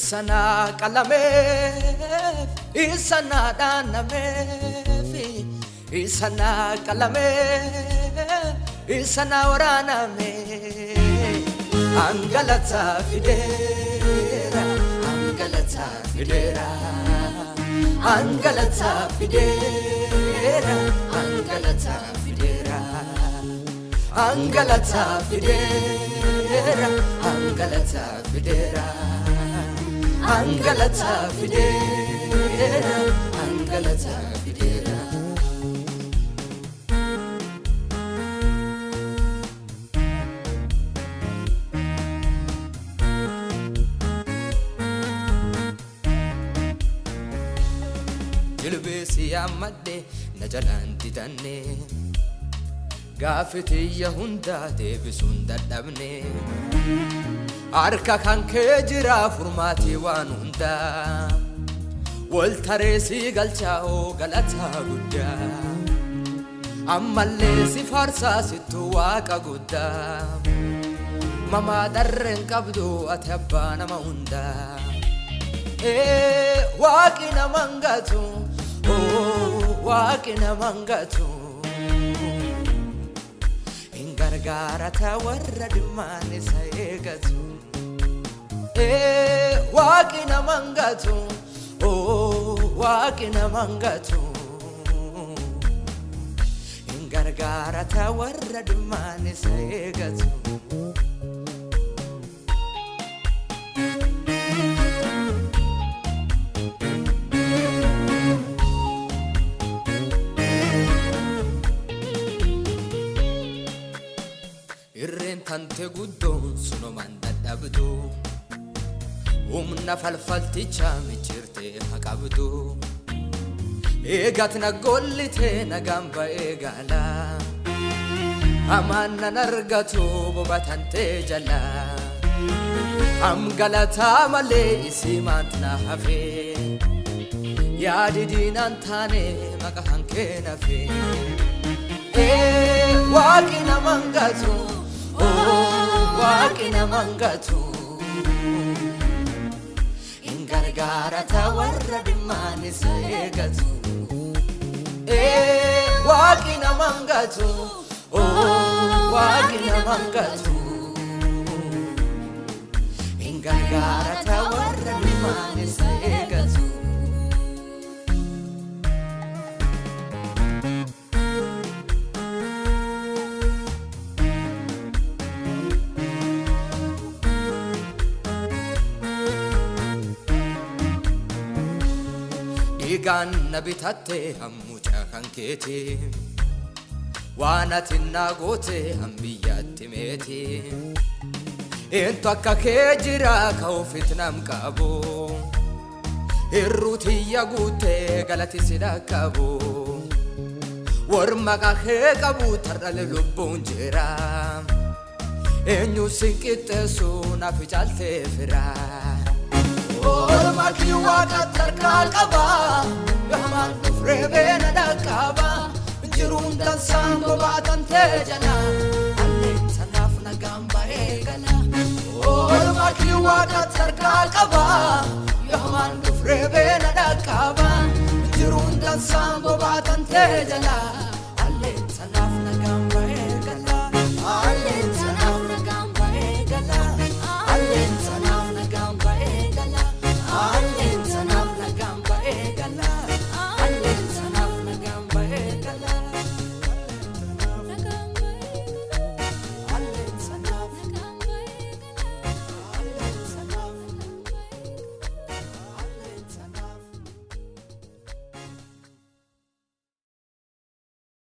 Isana kalame, isana daname, isana kalame, isana oraname. Angalata fidera, angalata fidera, angalata fidera, angalata fidera, angalata fidera, angalata fidera. Angalata fidera, angalata fidera. Jilbesi amade najalanti danne, gafeti yahunda deebisunda dabne. Arka kan kejira furmati wanunda Waltaresi galchao galata gudda Ammalle si farsa situ waqa gudda Mama darren qabdu atabba nama hunda Waqina mangatu waqina mangatu Gargarata warra dimani saegatu Waqina mangatu waqina mangatu Gargarata warra dimani saegatu Tante guddon suno manda dabdu falfalticha michirte haqabdu Egatna gollite nagamba egala Amanna nargatu bobatante jala Galata male isimantna hafe Yadidinan tane makahanke nafe Waqina mangatu Waqina mangatu Gargarata warra dimani saegatu Waqina mangatu waqina mangatu Gargarata warra dimani saegatu Igan nabitate hammucha kanketi Wanatinna gote hambiyatti meti Ento akka kejira kaufitnam qabu Irrutiya gute galati sidakabu Warma qahe qabu tarale lubbun jira Enyu sinqittesu naficalte fira Orma kiwada tarkal qaba Yaman kufrebena dakaba Jirun dansan bobatante jala Allen sanaf nagamba egala Orma kiwada tarkal qaba Yaman kufrebena dakaba Jirun dansan bobatante jala Allen sanaf nagamba